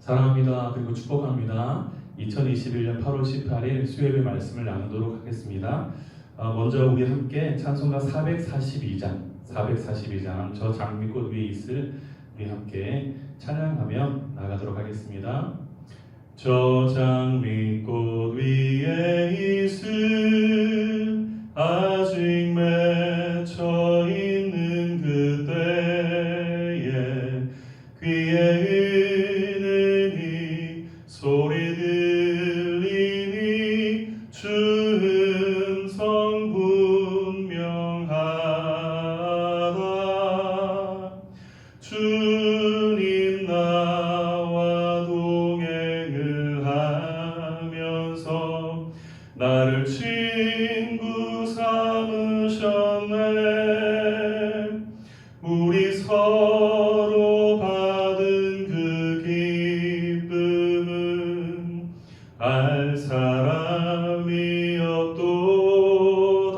사랑합니다. 그리고 축복합니다. 2021년 8월 18일 수요일 말씀을 나누도록 하겠습니다. 먼저 우리 함께 찬송가 442장 저 장미꽃 위에 있을 우리 함께 찬양하며 나가도록 하겠습니다. 저 장미꽃 위에 있을 아직 맺혀 있는 그때에 귀에 소리 들리니 주 음성 분명하다. 주님 나와 동행을 하면서 나를 친구 삼으셨네. 우리 서로 받은 그 기쁨은 알 사람이 없도다.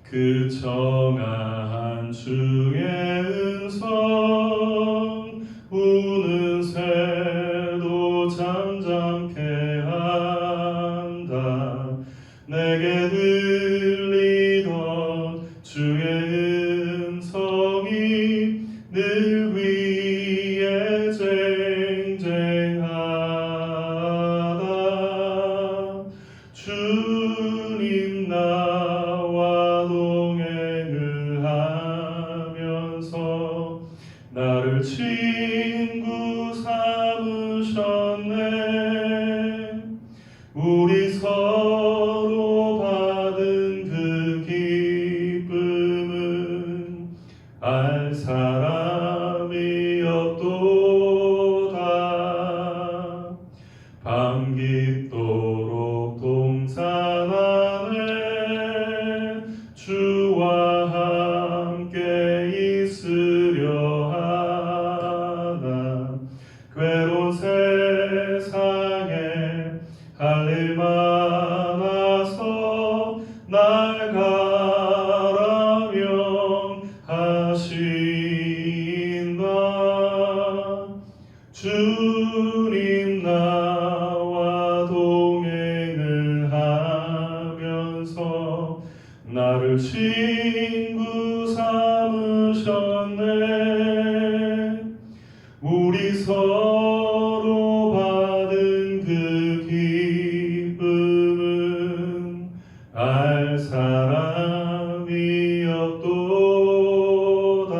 그 정한 주의 음성 우는 새도 잠잠케 한다. 내게 들리던 주의 음성이 늘 위에 쟁쟁하다. 주님 나와 동행을 하면서 나를 친구 삼으셨네. 우리 서로 받은 그 기쁨은 알 사람이 없도다. 밤 깊도록 동산 안에 주와 함께 있으려 하나. 괴로운 세상에 할 일 많아서 날 가라면 하신다. 주님 나와 동행을 하면서 나를 친구 삼으셨네. 우리 서로 받은 그 기쁨은 알 사람이 없도다.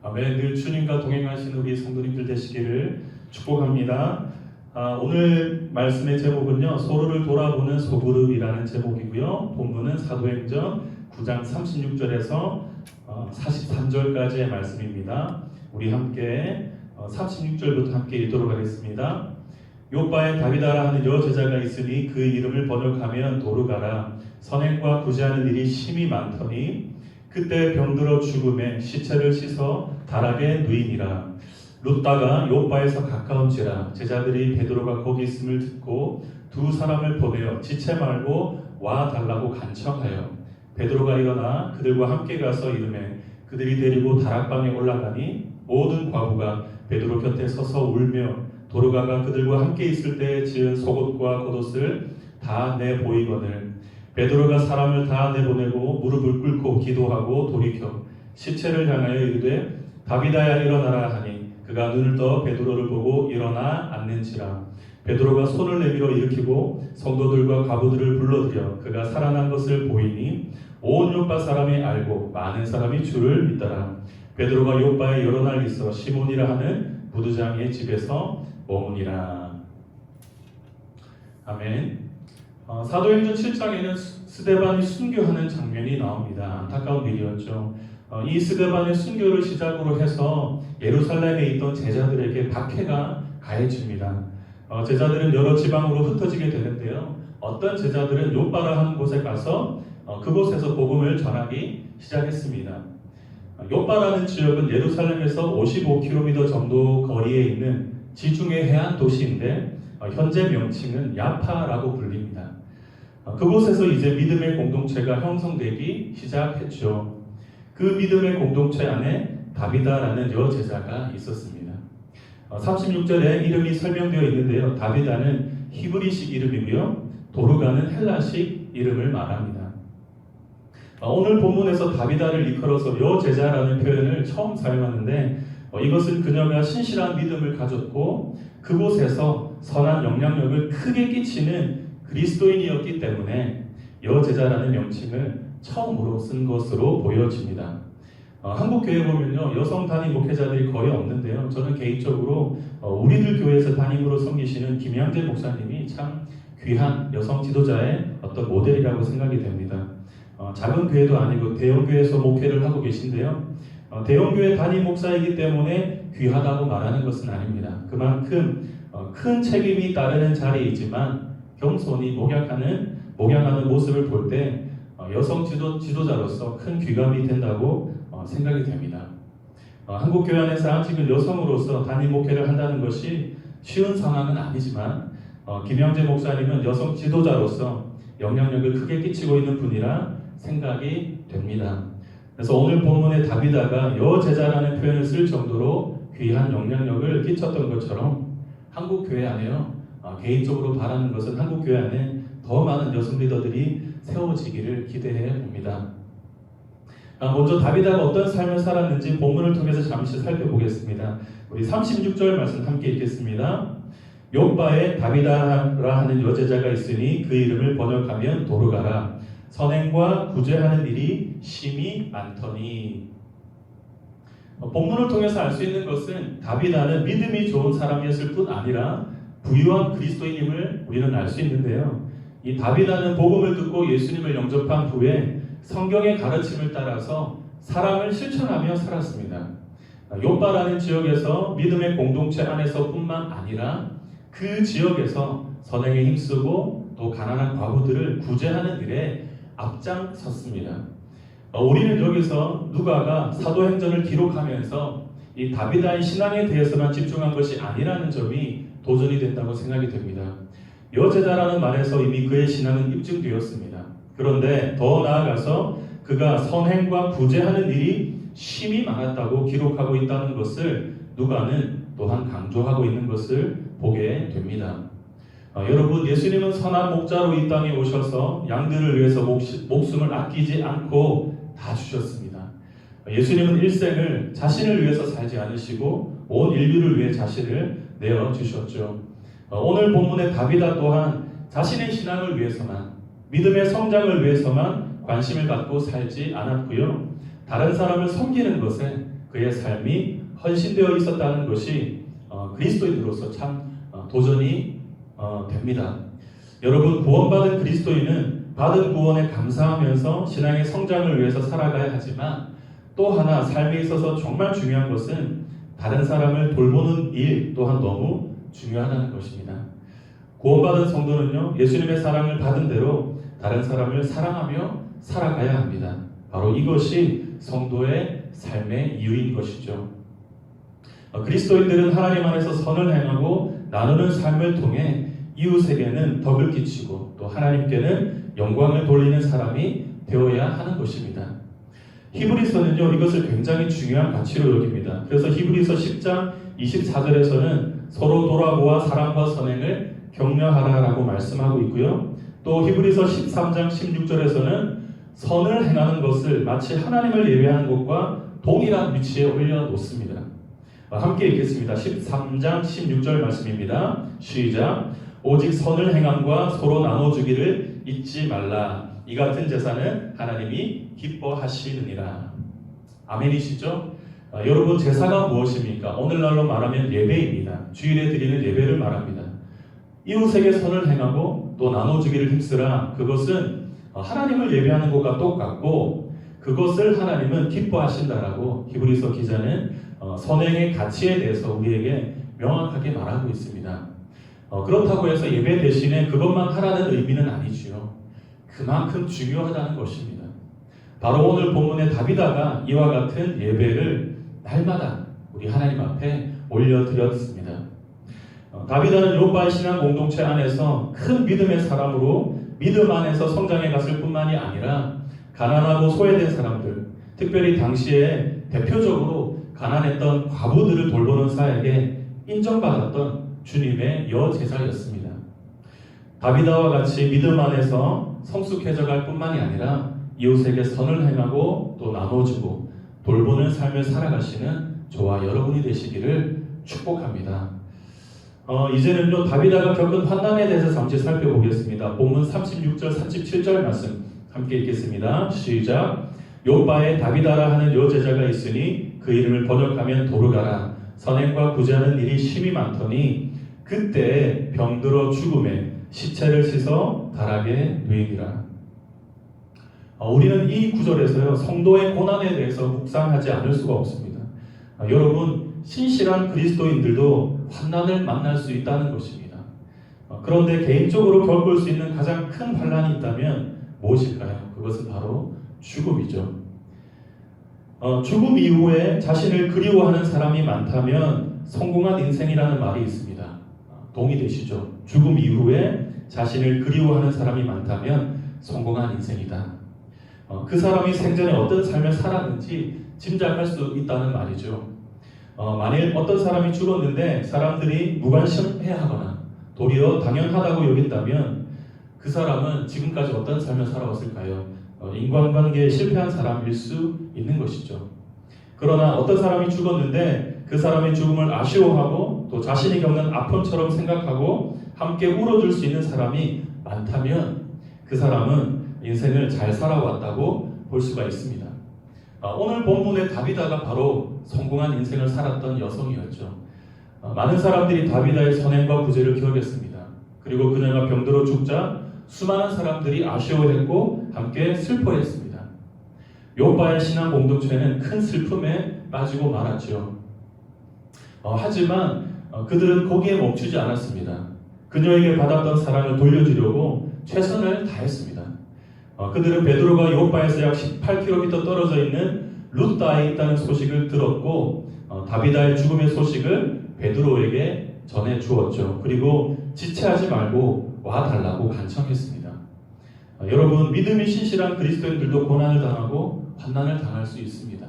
아멘. 늘 주님과 동행하시는 우리 성도님들 되시기를 축복합니다. 오늘 말씀의 제목은요, 서로를 돌아보는 소그룹이라는 제목이고요. 본문은 사도행전 9장 36절에서 43절까지의 말씀입니다. 우리 함께 36절부터 함께 읽도록 하겠습니다. 요바에 다비다라 하는 여제자가 있으니 그 이름을 번역하면 도르가라. 선행과 구제하는 일이 심히 많더니 그때 병들어 죽음에 시체를 씻어 다락에 누이니라. 룻다가 요바에서 가까운지라. 제자들이 베드로가 거기 있음을 듣고 두 사람을 보내어 지체 말고 와 달라고 간청하여 베드로가 일어나 그들과 함께 가서 이르매 그들이 데리고 다락방에 올라가니 모든 과부가 베드로 곁에 서서 울며 도르가가 그들과 함께 있을 때 지은 속옷과 겉옷을 다 내보이거늘 베드로가 사람을 다 내보내고 무릎을 꿇고 기도하고 돌이켜 시체를 향하여 이르되 다비다야 일어나라 하니 그가 눈을 떠 베드로를 보고 일어나 앉는지라. 베드로가 손을 내밀어 일으키고 성도들과 과부들을 불러들여 그가 살아난 것을 보이니 온 요파 사람이 알고 많은 사람이 주를 믿더라. 베드로가 요파에 여러 날 있어 시몬이라 하는 부두장의 집에서 머무니라. 아멘. 사도행전 7장에는 스데반이 순교하는 장면이 나옵니다. 안타까운 일이었죠. 이 스데반의 순교를 시작으로 해서 예루살렘에 있던 제자들에게 박해가 가해집니다. 제자들은 여러 지방으로 흩어지게 되는데요. 어떤 제자들은 요빠라 하는 곳에 가서 그곳에서 복음을 전하기 시작했습니다. 요빠라는 지역은 예루살렘에서 55km 정도 거리에 있는 지중해 해안 도시인데 현재 명칭은 야파라고 불립니다. 그곳에서 이제 믿음의 공동체가 형성되기 시작했죠. 그 믿음의 공동체 안에 다비다라는 여제자가 있었습니다. 36절에 이름이 설명되어 있는데요. 다비다는 히브리식 이름이고요. 도르가는 헬라식 이름을 말합니다. 오늘 본문에서 다비다를 일컬어서 여제자라는 표현을 처음 사용하는데 이것은 그녀가 신실한 믿음을 가졌고 그곳에서 선한 영향력을 크게 끼치는 그리스도인이었기 때문에 여제자라는 명칭을 처음으로 쓴 것으로 보여집니다. 한국 교회 보면요, 여성 담임 목회자들이 거의 없는데요. 저는 개인적으로 우리들 교회에서 담임으로 섬기시는 김양재 목사님이 참 귀한 여성 지도자의 어떤 모델이라고 생각이 됩니다. 작은 교회도 아니고 대형 교회에서 목회를 하고 계신데요. 대형 교회 담임 목사이기 때문에 귀하다고 말하는 것은 아닙니다. 그만큼 큰 책임이 따르는 자리이지만 겸손히 목양하는 모습을 볼 때 여성 지도자로서 큰 귀감이 된다고 생각이 됩니다. 한국 교회 안에서 아직은 여성으로서 담임 목회를 한다는 것이 쉬운 상황은 아니지만 김영재 목사님은 여성 지도자로서 영향력을 크게 끼치고 있는 분이라 생각이 됩니다. 그래서 오늘 본문의 다비다가 여제자라는 표현을 쓸 정도로 귀한 영향력을 끼쳤던 것처럼 한국 교회 안에요. 개인적으로 바라는 것은 한국 교회 안에 더 많은 여성 리더들이 세워지기를 기대해 봅니다. 먼저 다비다가 어떤 삶을 살았는지 본문을 통해서 잠시 살펴보겠습니다. 우리 36절 말씀 함께 읽겠습니다. 욥바에 다비다라 하는 여제자가 있으니 그 이름을 번역하면 도르가라. 선행과 구제하는 일이 심히 많더니. 본문을 통해서 알 수 있는 것은 다비다는 믿음이 좋은 사람이었을 뿐 아니라 부유한 그리스도인임을 우리는 알 수 있는데요. 이 다비다는 복음을 듣고 예수님을 영접한 후에 성경의 가르침을 따라서 사랑을 실천하며 살았습니다. 욥바라는 지역에서 믿음의 공동체 안에서뿐만 아니라 그 지역에서 선행에 힘쓰고 또 가난한 과부들을 구제하는 일에 앞장섰습니다. 우리는 여기서 누가가 사도행전을 기록하면서 이 다비다의 신앙에 대해서만 집중한 것이 아니라는 점이 도전이 된다고 생각이 됩니다. 여제자라는 말에서 이미 그의 신앙은 입증되었습니다. 그런데 더 나아가서 그가 선행과 구제하는 일이 심히 많았다고 기록하고 있다는 것을 누가는 또한 강조하고 있는 것을 보게 됩니다. 여러분, 예수님은 선한 목자로 이 땅에 오셔서 양들을 위해서 목숨을 아끼지 않고 다 주셨습니다. 예수님은 일생을 자신을 위해서 살지 않으시고 온 인류를 위해 자신을 내어주셨죠. 오늘 본문의 다비다 또한 자신의 신앙을 위해서만, 믿음의 성장을 위해서만 관심을 갖고 살지 않았고요. 다른 사람을 섬기는 것에 그의 삶이 헌신되어 있었다는 것이 그리스도인으로서 참 도전이 됩니다. 여러분, 구원받은 그리스도인은 받은 구원에 감사하면서 신앙의 성장을 위해서 살아가야 하지만 또 하나 삶에 있어서 정말 중요한 것은 다른 사람을 돌보는 일 또한 너무 중요하다는 것입니다. 구원받은 성도는요, 예수님의 사랑을 받은 대로 다른 사람을 사랑하며 살아가야 합니다. 바로 이것이 성도의 삶의 이유인 것이죠. 그리스도인들은 하나님 안에서 선을 행하고 나누는 삶을 통해 이웃에게는 덕을 끼치고 또 하나님께는 영광을 돌리는 사람이 되어야 하는 것입니다. 히브리서는요, 이것을 굉장히 중요한 가치로 여깁니다. 그래서 히브리서 10장 24절에서는 서로 돌아보아 사랑과 선행을 격려하라라고 말씀하고 있고요. 또 히브리서 13장 16절에서는 선을 행하는 것을 마치 하나님을 예배하는 것과 동일한 위치에 올려놓습니다. 함께 읽겠습니다. 13장 16절 말씀입니다. 시작. 오직 선을 행함과 서로 나눠주기를 잊지 말라. 이 같은 제사는 하나님이 기뻐하시느니라. 아멘이시죠? 여러분, 제사가 무엇입니까? 오늘날로 말하면 예배입니다. 주일에 드리는 예배를 말합니다. 이웃에게 선을 행하고 또 나눠주기를 힘쓰라. 그것은 하나님을 예배하는 것과 똑같고 그것을 하나님은 기뻐하신다라고 히브리서 기자는 선행의 가치에 대해서 우리에게 명확하게 말하고 있습니다. 그렇다고 해서 예배 대신에 그것만 하라는 의미는 아니지요. 그만큼 중요하다는 것입니다. 바로 오늘 본문의 다비다가 이와 같은 예배를 날마다 우리 하나님 앞에 올려드렸습니다. 다비다는 욥바의 신앙 공동체 안에서 큰 믿음의 사람으로 믿음 안에서 성장해 갔을 뿐만이 아니라 가난하고 소외된 사람들, 특별히 당시에 대표적으로 가난했던 과부들을 돌보는 사역에 인정받았던 주님의 여제자였습니다. 다비다와 같이 믿음 안에서 성숙해져갈 뿐만이 아니라 이웃에게 선을 행하고 또 나눠주고 돌보는 삶을 살아가시는 저와 여러분이 되시기를 축복합니다. 이제는요, 다비다가 겪은 환난에 대해서 잠시 살펴보겠습니다. 본문 36절, 37절 말씀 함께 읽겠습니다. 시작. 욥바에 다비다라 하는 여제자가 있으니 그 이름을 번역하면 도르가라. 선행과 구제하는 일이 심히 많더니 그때 병들어 죽음에 시체를 씻어 다락에 누이니라. 우리는 이 구절에서요, 성도의 고난에 대해서 묵상하지 않을 수가 없습니다. 여러분, 신실한 그리스도인들도 환난을 만날 수 있다는 것입니다. 그런데 개인적으로 겪을 수 있는 가장 큰 환난이 있다면 무엇일까요? 그것은 바로 죽음이죠. 죽음 이후에 자신을 그리워하는 사람이 많다면 성공한 인생이라는 말이 있습니다. 동의되시죠? 죽음 이후에 자신을 그리워하는 사람이 많다면 성공한 인생이다. 그 사람이 생전에 어떤 삶을 살았는지 짐작할 수 있다는 말이죠. 만일 어떤 사람이 죽었는데 사람들이 무관심해하거나 도리어 당연하다고 여긴다면 그 사람은 지금까지 어떤 삶을 살아왔을까요? 인간관계에 실패한 사람일 수 있는 것이죠. 그러나 어떤 사람이 죽었는데 그 사람의 죽음을 아쉬워하고 또 자신이 겪는 아픔처럼 생각하고 함께 울어줄 수 있는 사람이 많다면 그 사람은 인생을 잘 살아왔다고 볼 수가 있습니다. 오늘 본문의 다비다가 바로 성공한 인생을 살았던 여성이었죠. 많은 사람들이 다비다의 선행과 구제를 기억했습니다. 그리고 그녀가 병들어 죽자 수많은 사람들이 아쉬워했고 함께 슬퍼했습니다. 욥바의 신앙 공동체는 큰 슬픔에 빠지고 말았죠. 하지만 그들은 거기에 멈추지 않았습니다. 그녀에게 받았던 사랑을 돌려주려고 최선을 다했습니다. 그들은 베드로가 욥바에서 약 18km 떨어져 있는 룻다에 있다는 소식을 들었고 다비다의 죽음의 소식을 베드로에게 전해 주었죠. 그리고 지체하지 말고 와달라고 간청했습니다. 여러분, 믿음이 신실한 그리스도인들도 고난을 당하고 환난을 당할 수 있습니다.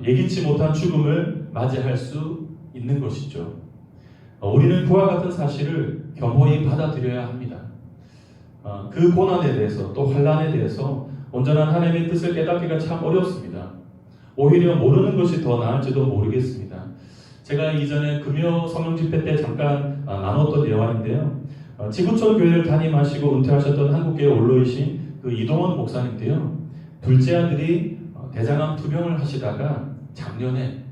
예기치 못한 죽음을 맞이할 수 있는 것이죠. 우리는 그와 같은 사실을 겸허히 받아들여야 합니다. 그 고난에 대해서 또 환난에 대해서 온전한 하나님의 뜻을 깨닫기가 참 어렵습니다. 오히려 모르는 것이 더 나을지도 모르겠습니다. 제가 이전에 금요 성령 집회 때 잠깐 나눴던 예화인데요. 지구촌 교회를 담임하시고 은퇴하셨던 한국교회 원로이신 그 이동원 목사님인데요. 둘째 아들이 대장암 투병을 하시다가 작년에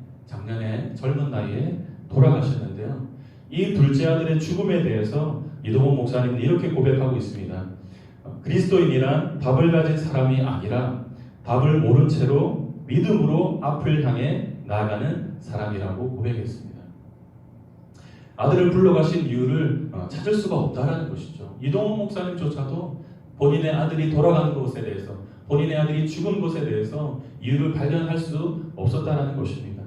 젊은 나이에 돌아가셨는데요. 이 둘째 아들의 죽음에 대해서 이동원 목사님은 이렇게 고백하고 있습니다. 그리스도인이란 답을 가진 사람이 아니라 답을 모른 채로 믿음으로 앞을 향해 나아가는 사람이라고 고백했습니다. 아들을 불러가신 이유를 찾을 수가 없다라는 것이죠. 이동원 목사님조차도 본인의 아들이 돌아가는 것에 대해서, 본인의 아들이 죽은 것에 대해서 이유를 발견할 수 없었다라는 것입니다.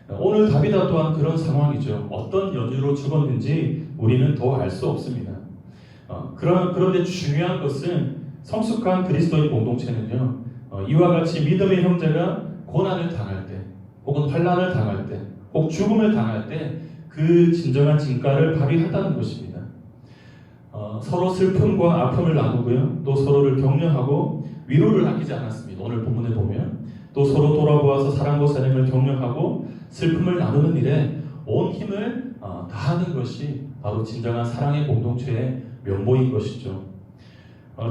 오늘 다비다 또한 그런 상황이죠. 어떤 연유로 죽었는지 우리는 더 알 수 없습니다. 그런데 중요한 것은 성숙한 그리스도인 공동체는요, 이와 같이 믿음의 형제가 고난을 당할 때, 혹은 환난을 당할 때, 혹 죽음을 당할 때 그 진정한 진가를 발휘한다는 것입니다. 서로 슬픔과 아픔을 나누고요, 또 서로를 격려하고 위로를 아끼지 않았습니다. 오늘 본문에 보면 또 서로 돌아보아서 사랑과 사랑을 격려하고 슬픔을 나누는 일에 온 힘을 다하는 것이 바로 진정한 사랑의 공동체의 면모인 것이죠.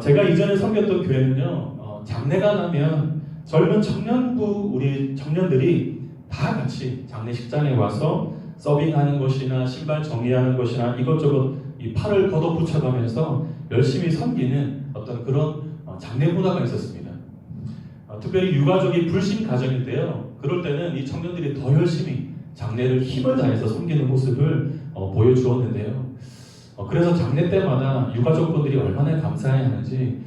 제가 이전에 섬겼던 교회는요, 장례가 나면 젊은 청년부 우리 청년들이 다 같이 장례식장에 와서 서빙하는 것이나 신발 정리하는 것이나 이것저것 이 팔을 걷어붙여가면서 열심히 섬기는 어떤 그런 장례 문화가 있었습니다. 특별히 유가족이 불신 가정인데요. 그럴 때는 이 청년들이 더 열심히 장례를 힘을 다해서 섬기는 모습을 보여주었는데요. 그래서 장례 때마다 유가족분들이 얼마나 감사해야 하는지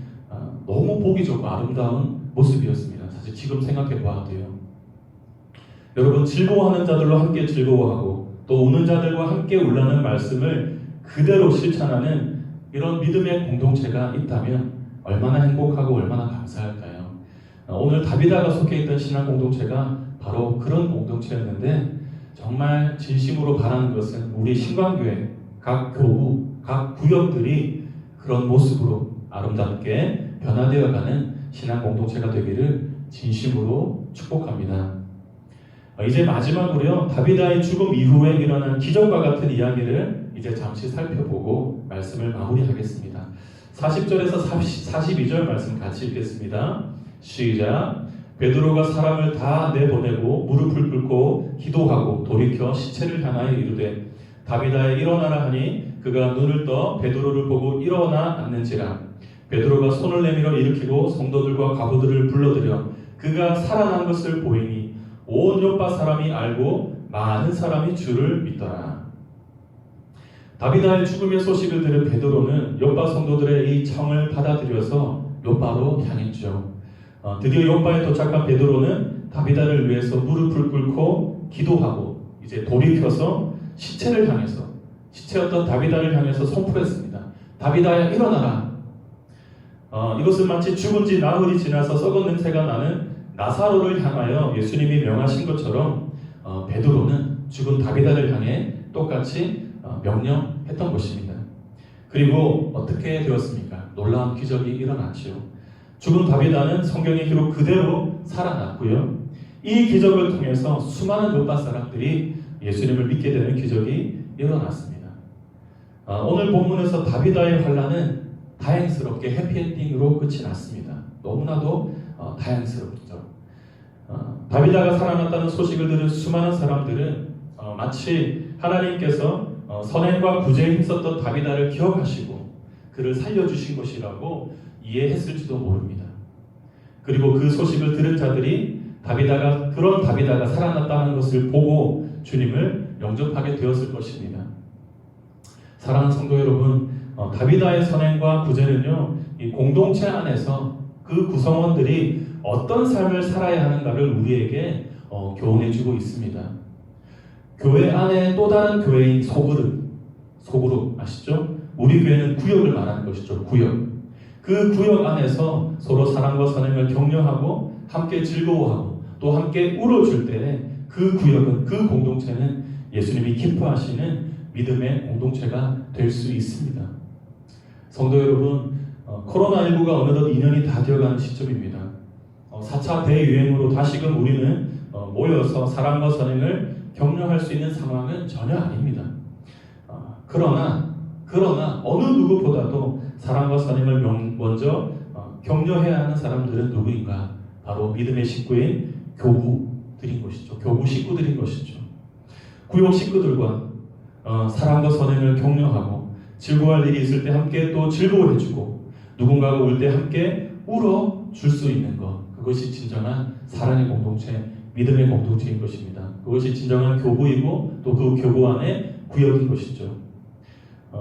너무 보기 좋고 아름다운 모습이었습니다. 사실 지금 생각해 보아도요. 여러분, 즐거워하는 자들로 함께 즐거워하고 또 우는 자들과 함께 울라는 말씀을 그대로 실천하는 이런 믿음의 공동체가 있다면 얼마나 행복하고 얼마나 감사할까요? 오늘 다비다가 속해 있던 신앙 공동체가 바로 그런 공동체였는데 정말 진심으로 바라는 것은 우리 신광교회 각 교구, 각 구역들이 그런 모습으로 아름답게 변화되어가는 신앙 공동체가 되기를 진심으로 축복합니다. 이제 마지막으로요, 다비다의 죽음 이후에 일어난 기적과 같은 이야기를 이제 잠시 살펴보고 말씀을 마무리하겠습니다. 40절에서 42절 말씀 같이 읽겠습니다. 시작. 베드로가 사람을 다 내보내고 무릎을 꿇고 기도하고 돌이켜 시체를 향하여 이르되 다비다에 일어나라 하니 그가 눈을 떠 베드로를 보고 일어나 앉는지라. 베드로가 손을 내밀어 일으키고 성도들과 과부들을 불러들여 그가 살아난 것을 보이니 온 요파 사람이 알고 많은 사람이 주를 믿더라. 다비다의 죽음의 소식을 들은 베드로는 요파 성도들의 이 청을 받아들여서 요파로 향했죠. 드디어 요파에 도착한 베드로는 다비다를 위해서 무릎을 꿇고 기도하고 이제 돌이켜서 시체를 향해서, 시체였던 다비다를 향해서 선포했습니다. 다비다야 일어나라. 이것은 마치 죽은 지 나흘이 지나서 썩은 냄새가 나는 나사로를 향하여 예수님이 명하신 것처럼 베드로는 죽은 다비다를 향해 똑같이 명령했던 것입니다. 그리고 어떻게 되었습니까? 놀라운 기적이 일어났죠. 죽은 다비다는 성경의 기록 그대로 살아났고요. 이 기적을 통해서 수많은 요파 사람들이 예수님을 믿게 되는 기적이 일어났습니다. 오늘 본문에서 다비다의 환란은 다행스럽게 해피엔딩으로 끝이 났습니다. 너무나도 다행스럽죠. 다비다가 살아났다는 소식을 들은 수많은 사람들은 마치 하나님께서 선행과 구제에 힘썼던 다비다를 기억하시고 그를 살려주신 것이라고 이해했을지도 모릅니다. 그리고 그 소식을 들은 자들이 그런 다비다가 살아났다는 것을 보고 주님을 영접하게 되었을 것입니다. 사랑하는 성도 여러분, 다비다의 선행과 구제는요, 이 공동체 안에서 그 구성원들이 어떤 삶을 살아야 하는가를 우리에게 교훈해주고 있습니다. 교회 안에 또 다른 교회인 소그룹 아시죠? 우리 교회는 구역을 말하는 것이죠. 구역. 그 구역 안에서 서로 사랑과 선행을 격려하고 함께 즐거워하고 또 함께 울어줄 때 그 구역은, 그 공동체는 예수님이 기뻐하시는 믿음의 공동체가 될 수 있습니다. 성도 여러분, 코로나19가 어느덧 2년이 다 되어가는 시점입니다. 4차 대유행으로 다시금 우리는 모여서 사랑과 선행을 격려할 수 있는 상황은 전혀 아닙니다. 그러나 어느 누구보다도 사랑과 선행을 먼저 격려해야 하는 사람들은 누구인가? 바로 믿음의 식구인 교구들인 것이죠. 교구 식구들인 것이죠. 구역 식구들과 사랑과 선행을 격려하고 즐거워할 일이 있을 때 함께 또 즐거워해주고 누군가가 울 때 함께 울어줄 수 있는 것, 그것이 진정한 사랑의 공동체, 믿음의 공동체인 것입니다. 그것이 진정한 교구이고 또 그 교구 안에 구역인 것이죠.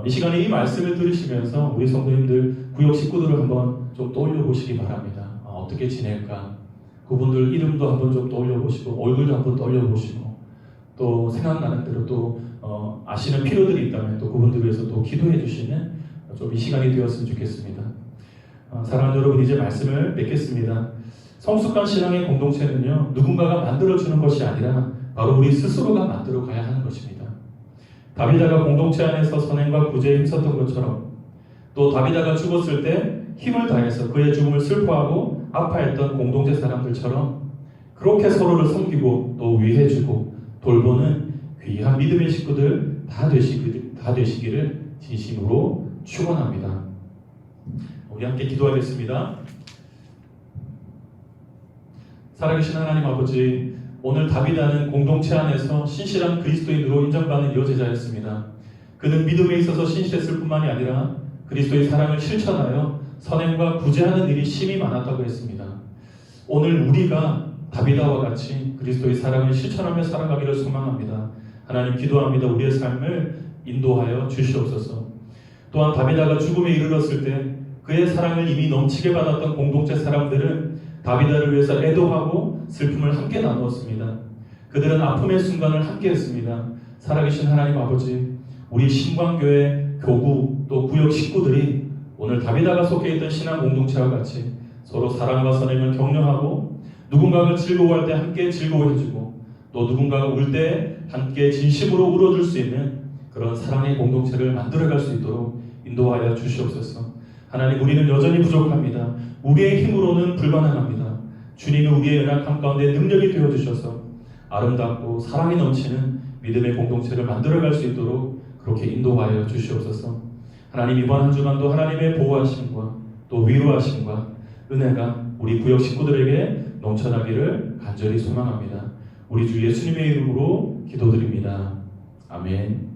이 시간에 이 말씀을 들으시면서 우리 성도님들 구역 식구들을 한번 좀 떠올려 보시기 바랍니다. 어떻게 지낼까? 그분들 이름도 한번 좀 떠올려 보시고 얼굴도 한번 떠올려 보시고 또 생각나는 대로 또 아시는 필요들이 있다면 또 그분들 위해서 또 기도해 주시는 좀 이 시간이 되었으면 좋겠습니다. 사랑하는 여러분, 이제 말씀을 맺겠습니다. 성숙한 신앙의 공동체는요, 누군가가 만들어주는 것이 아니라 바로 우리 스스로가 만들어 가야 하는 것입니다. 다비다가 공동체 안에서 선행과 구제에 힘썼던 것처럼 또 다비다가 죽었을 때 힘을 다해서 그의 죽음을 슬퍼하고 아파했던 공동체 사람들처럼 그렇게 서로를 섬기고 또 위해주고 돌보는 귀한 믿음의 식구들 다 되시기를 진심으로 축원합니다. 우리 함께 기도하겠습니다. 살아계신 하나님 아버지, 오늘 다비다는 공동체 안에서 신실한 그리스도인으로 인정받는 여제자였습니다. 그는 믿음에 있어서 신실했을 뿐만이 아니라 그리스도의 사랑을 실천하여 선행과 구제하는 일이 심히 많았다고 했습니다. 오늘 우리가 다비다와 같이 그리스도의 사랑을 실천하며 살아가기를 소망합니다. 하나님 기도합니다. 우리의 삶을 인도하여 주시옵소서. 또한 다비다가 죽음에 이르렀을 때 그의 사랑을 이미 넘치게 받았던 공동체 사람들은 다비다를 위해서 애도하고 슬픔을 함께 나누었습니다. 그들은 아픔의 순간을 함께 했습니다. 살아계신 하나님 아버지, 우리 신광교회 교구 또 구역 식구들이 오늘 다비다가 속해 있던 신앙 공동체와 같이 서로 사랑과 선행을 격려하고 누군가가 즐거워할 때 함께 즐거워해주고 또 누군가가 울 때 함께 진심으로 울어줄 수 있는 그런 사랑의 공동체를 만들어갈 수 있도록 인도하여 주시옵소서. 하나님, 우리는 여전히 부족합니다. 우리의 힘으로는 불가능합니다. 주님이 우리의 연약함 가운데 능력이 되어주셔서 아름답고 사랑이 넘치는 믿음의 공동체를 만들어갈 수 있도록 그렇게 인도하여 주시옵소서. 하나님, 이번 한 주간도 하나님의 보호하심과 또 위로하심과 은혜가 우리 구역 식구들에게 넘쳐나기를 간절히 소망합니다. 우리 주 예수님의 이름으로 기도드립니다. 아멘.